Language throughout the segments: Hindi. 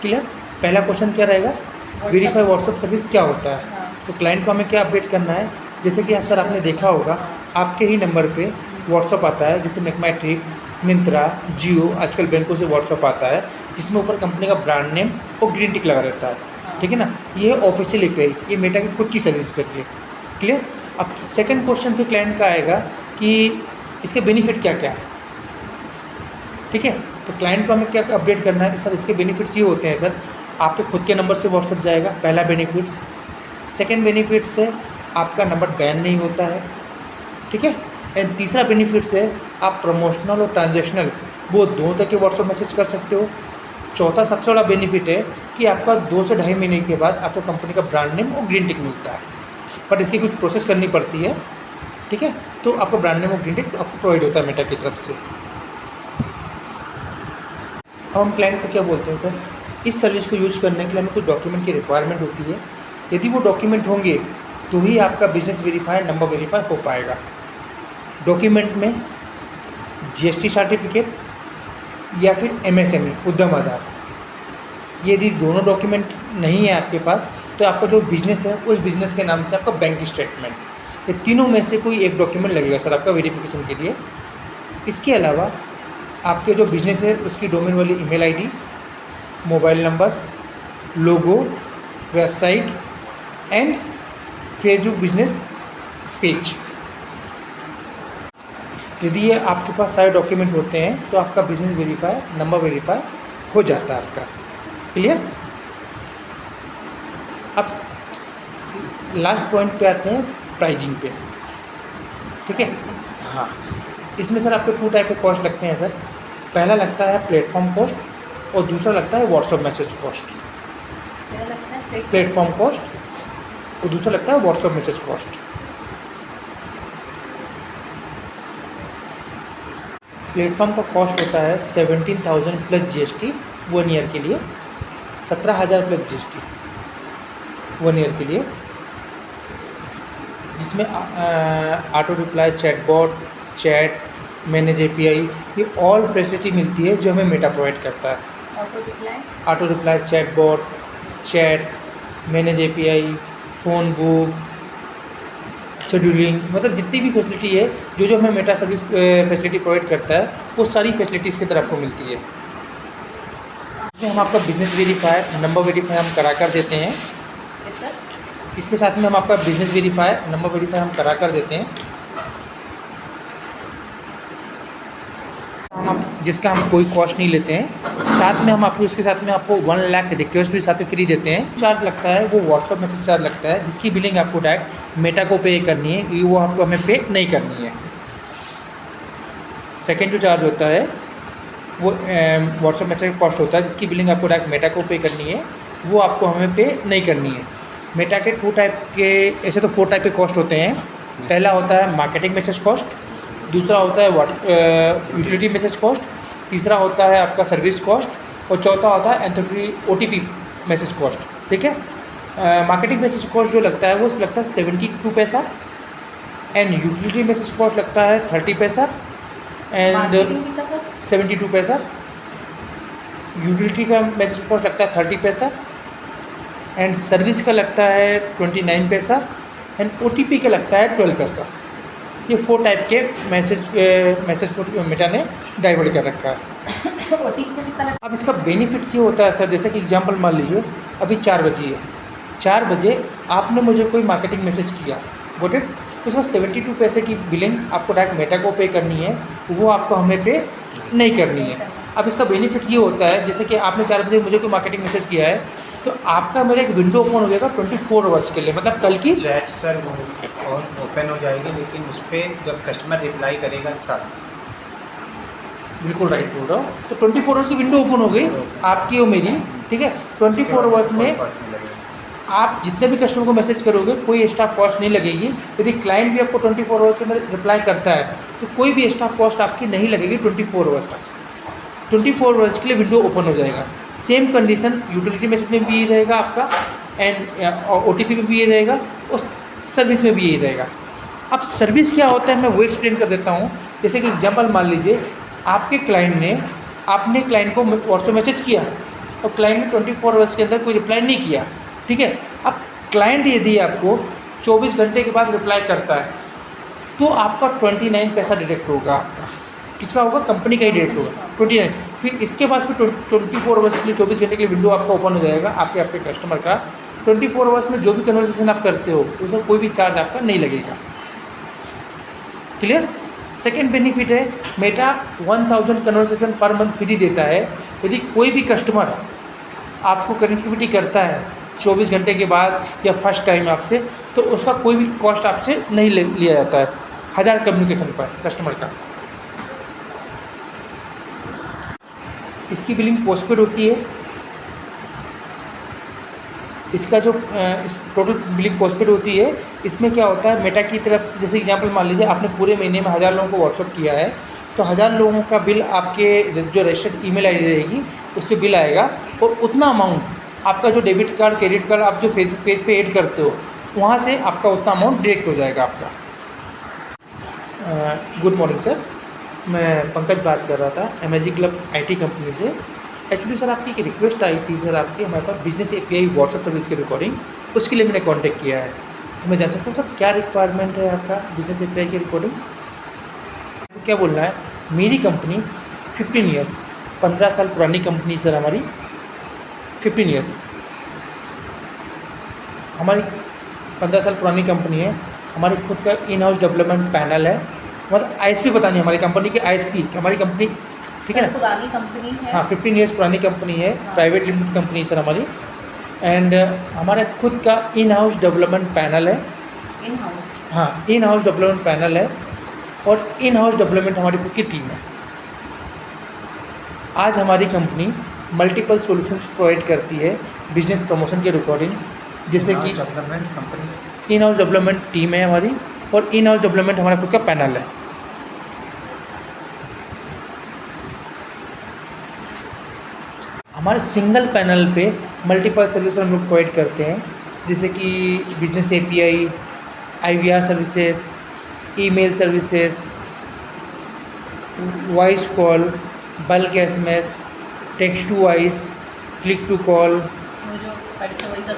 क्लियर। पहला क्वेश्चन क्या रहेगा, वेरीफाई व्हाट्सअप सर्विस क्या होता है। तो क्लाइंट को हमें क्या अपडेट करना है, जैसे कि सर आपने देखा होगा आपके ही नंबर पे व्हाट्सअप आता है, जैसे मेक माई ट्रिप, मिंत्रा, जियो, आजकल बैंकों से व्हाट्सअप आता है जिसमें ऊपर कंपनी का ब्रांड नेम और ग्रीन टिक लगा रहता है, ठीक है ना। ये ऑफिशियल एपीआई, ये मेटा की खुद की सर्विस है ये, क्लियर। अब सेकंड क्वेश्चन फिर क्लाइंट का आएगा कि इसके बेनिफिट क्या क्या है, ठीक है। तो क्लाइंट को हमें क्या अपडेट करना है कि सर इसके बेनिफिट्स ये होते हैं सर, आपके खुद के नंबर से व्हाट्सअप जाएगा, पहला बेनिफिट्स। सेकंड बेनिफिट्स है आपका नंबर बैन नहीं होता है, ठीक है। एंड तीसरा बेनिफिट्स है आप प्रमोशनल और ट्रांजेक्शनल वो दोनों तरह के व्हाट्सअप मैसेज कर सकते हो। चौथा सबसे बड़ा बेनिफिट है कि आपका 2 से ढाई महीने के बाद आपको कंपनी का ब्रांड नेम और ग्रीन टिक मिलता है, बट इसकी कुछ प्रोसेस करनी पड़ती है, ठीक है। तो आपका ब्रांड नेम और ग्रीन टिक आपको प्रोवाइड होता है मेटा की तरफ से। अब हम क्लाइंट को क्या बोलते हैं, सर इस सर्विस को यूज करने के लिए हमें कुछ डॉक्यूमेंट की रिक्वायरमेंट होती है, यदि वो डॉक्यूमेंट होंगे तो ही आपका बिजनेस वेरीफाई नंबर वेरीफाई हो पाएगा। डॉक्यूमेंट में जीएसटी सर्टिफिकेट या फिर एमएसएमई उद्यम आधार, यदि दोनों डॉक्यूमेंट नहीं है आपके पास तो आपका जो बिज़नेस है उस बिज़नेस के नाम से आपका बैंक स्टेटमेंट, ये तीनों में से कोई एक डॉक्यूमेंट लगेगा सर आपका वेरिफिकेशन के लिए। इसके अलावा आपके जो बिज़नेस है उसकी डोमेन वाली email ID, mobile number, logo, website and Facebook business page, यदि ये आपके पास सारे डॉक्यूमेंट होते हैं तो आपका बिजनेस वेरीफाई नंबर वेरीफाई हो जाता है आपका, क्लियर। अब लास्ट पॉइंट पे आते हैं प्राइजिंग पे, ठीक है। हाँ, इसमें सर आपके 2 टाइप के कॉस्ट लगते हैं सर। पहला लगता है प्लेटफॉर्म कॉस्ट और दूसरा लगता है WhatsApp message cost. Platform cost और दूसरा लगता है व्हाट्सअप मैसेज कॉस्ट। प्लेटफॉर्म का कॉस्ट होता है 17,000 प्लस जीएसटी 1 ईयर के लिए, 17,000 प्लस जीएसटी 1 ईयर के लिए, जिसमें auto reply, chatbot, chat, manage API, ये ऑल फैसिलिटी मिलती है जो हमें मेटा प्रोवाइड करता है। Auto reply, chatbot, chat, manage API, phone book, scheduling, मतलब जितनी भी फैसिलिटी है जो हमें मेटा सर्विस फैसिलिटी प्रोवाइड करता है वो सारी फैसिलिटी इसके तरफ आपको मिलती है। इसमें हम आपका बिजनेस वेरीफाई नंबर वेरीफाई हम करा कर देते हैं। इसके साथ में हम आपका बिजनेस वेरीफाई नंबर वेरीफाई हम करा कर देते हैं, जिसका हम कोई कॉस्ट नहीं लेते हैं। साथ में हम आपको इसके साथ में आपको 1 लाख रिक्वेस्ट भी साथ में फ्री देते हैं। चार्ज लगता है वो व्हाट्सअप मैसेज चार्ज लगता है, जिसकी बिलिंग आपको डायरेक्ट मेटा को पे करनी है, वो आपको हमें पे नहीं करनी है। सेकेंड जो चार्ज होता है वो व्हाट्सअप मैसेज का कॉस्ट होता है, जिसकी बिलिंग आपको डायरेक्ट मेटा को पे करनी है, वो आपको हमें पे नहीं करनी है। मेटा के 2 टाइप के, ऐसे तो 4 टाइप के कॉस्ट होते हैं। पहला होता है मार्केटिंग मैसेज कॉस्ट, दूसरा होता है यूटिलिटी मैसेज कॉस्ट, तीसरा होता है आपका सर्विस कॉस्ट और चौथा होता है एंथोफी ओटीपी मैसेज कॉस्ट, ठीक है। मार्केटिंग मैसेज कॉस्ट जो लगता है वो लगता है 72 पैसा एंड यूटिलिटी मैसेज कॉस्ट लगता है 30 पैसा एंड 72 पैसा। यूटिलिटी का मैसेज कॉस्ट लगता है 30 पैसा एंड सर्विस का लगता है 29 पैसा एंड ओटीपी का लगता है 12 पैसा। ये 4 टाइप के मैसेज को मेटा ने डाइवर्ट कर रखा है। अब इसका बेनिफिट ये होता है सर, जैसे कि एग्जांपल मान लीजिए अभी 4 बजे है, 4 बजे आपने मुझे कोई मार्केटिंग मैसेज किया, गोट इट, उसका 72 पैसे की बिलिंग आपको डायरेक्ट मेटा को पे करनी है, वो आपको हमें पे नहीं करनी है। अब इसका बेनिफिट ये होता है, जैसे कि आपने 4 बजे मुझे कोई मार्केटिंग मैसेज किया है तो आपका मेरा एक विंडो ओपन हो जाएगा 24 आवर्स के लिए, मतलब कल की चैट सर वो ओपन हो जाएगी, लेकिन उस पर जब कस्टमर रिप्लाई करेगा तब। बिल्कुल राइट बोल रहा हूँ। तो 24 आवर्स की विंडो ओपन हो गई आपकी और मेरी, ठीक है। 24 आवर्स में आप जितने भी कस्टमर को मैसेज करोगे कोई एक्स्ट्रा कॉस्ट नहीं लगेगी। यदि क्लाइंट भी आपको 24 आवर्स के अंदर रिप्लाई करता है तो कोई भी एक्स्ट्रा कॉस्ट आपकी नहीं लगेगी 24 आवर्स तक। 24 आवर्स के लिए विंडो ओपन हो जाएगा। सेम कंडीशन यूटिलिटी मैसेज में भी यही रहेगा आपका एंड ओटीपी में भी यही रहेगा और सर्विस में भी यही रहेगा। अब सर्विस क्या होता है मैं वो एक्सप्लेन कर देता हूँ। जैसे कि एग्जांपल मान लीजिए आपके क्लाइंट ने आपने क्लाइंट को व्हाट्सएप मैसेज किया और क्लाइंट ने 24 आवर्स के अंदर कोई रिप्लाई नहीं किया, ठीक है। अब क्लाइंट यदि आपको 24 घंटे के बाद रिप्लाई करता है तो आपका 29 पैसा डिडक्ट होगा। आपका किसका होगा? कंपनी का ही डिडक्ट होगा 29। फिर इसके बाद फिर 24 आवर्स के लिए 24 घंटे के लिए विंडो आपका ओपन हो जाएगा आपके कस्टमर का। 24 आवर्स में जो भी कन्वर्सेशन आप करते हो उसमें कोई भी चार्ज आपका नहीं लगेगा। क्लियर? सेकेंड बेनिफिट है Meta 1000 conversation per month free देता है। यदि कोई भी कस्टमर आपको कनेक्टिविटी करता है 24 घंटे के बाद या फर्स्ट टाइम आपसे, तो उसका कोई भी कॉस्ट आपसे नहीं लिया जाता है 1000 कम्युनिकेशन पर कस्टमर का। इसकी बिलिंग पोस्टपेड होती है। इसका जो टोटल बिलिंग पोस्टपेड होती है, इसमें क्या होता है मेटा की तरफ से, जैसे एग्जांपल मान लीजिए आपने पूरे महीने में 1000 लोगों को व्हाट्सअप किया है, तो 1000 लोगों का बिल आपके जो रजिस्टर्ड ईमेल आईडी रहेगी उस पर बिल आएगा, और उतना अमाउंट आपका जो डेबिट कार्ड क्रेडिट कार्ड आप जो पेज पे ऐड करते हो वहाँ से आपका उतना अमाउंट डिडक्ट हो जाएगा आपका। गुड मॉर्निंग सर, मैं पंकज बात कर रहा था एमएजी क्लब आईटी कंपनी से। एक्चुअली सर आपकी एक रिक्वेस्ट आई थी सर, आपकी हमारे पास बिजनेस एपीआई व्हाट्सएप सर्विस की रिकॉर्डिंग, उसके लिए मैंने कांटेक्ट किया है। तो मैं जान सकता हूँ सर क्या रिक्वायरमेंट है आपका बिजनेस एपीआई की रिकॉर्डिंग? क्या बोलना है? मेरी कंपनी 15 ईयर्स 15 साल पुरानी कंपनी सर हमारी। 15 ईयर्स हमारी 15 साल पुरानी कंपनी है। हमारी खुद का इन हाउस डेवलपमेंट पैनल है, मतलब आईएसपी पता नहीं हमारी कंपनी की आईएसपी हमारी कंपनी, ठीक है ना? पुरानी कंपनी है। हाँ 15 ईयर्स पुरानी कंपनी है, हाँ। प्राइवेट लिमिटेड कंपनी सर हमारी। एंड हमारा खुद का इन हाउस डेवलपमेंट पैनल है। In house? हाँ इन हाउस डेवलपमेंट पैनल है, और इन हाउस डेवलपमेंट हमारी खुद की टीम है। आज हमारी कंपनी मल्टीपल सॉल्यूशंस प्रोवाइड करती है बिजनेस प्रमोशन के रिकॉर्डिंग, जैसे कि development company, in house development team है हमारी, और इन हाउस डेवलपमेंट हमारा खुद का पैनल है। हमारे सिंगल पैनल पे मल्टीपल सर्विस हम लोग प्रोवाइड करते हैं, जैसे कि business API, IVR services, email services, voice call, bulk SMS, text to voice, click to call,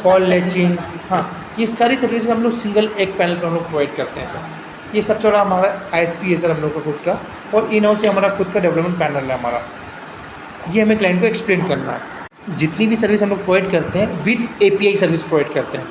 call लेचिंग। हाँ ये सारी सर्विसेज हम लोग सिंगल एक पैनल पर हम लोग प्रोवाइड करते हैं सर। ये सबसे बड़ा हमारा आईएसपी है सर हम लोग का खुद का, और इन हाउस से हमारा खुद का डेवलपमेंट पैनल है हमारा। ये हमें क्लाइंट को एक्सप्लेन करना है। जितनी भी सर्विस हम लोग प्रोवाइड करते हैं विद एपीआई सर्विस प्रोवाइड करते हैं।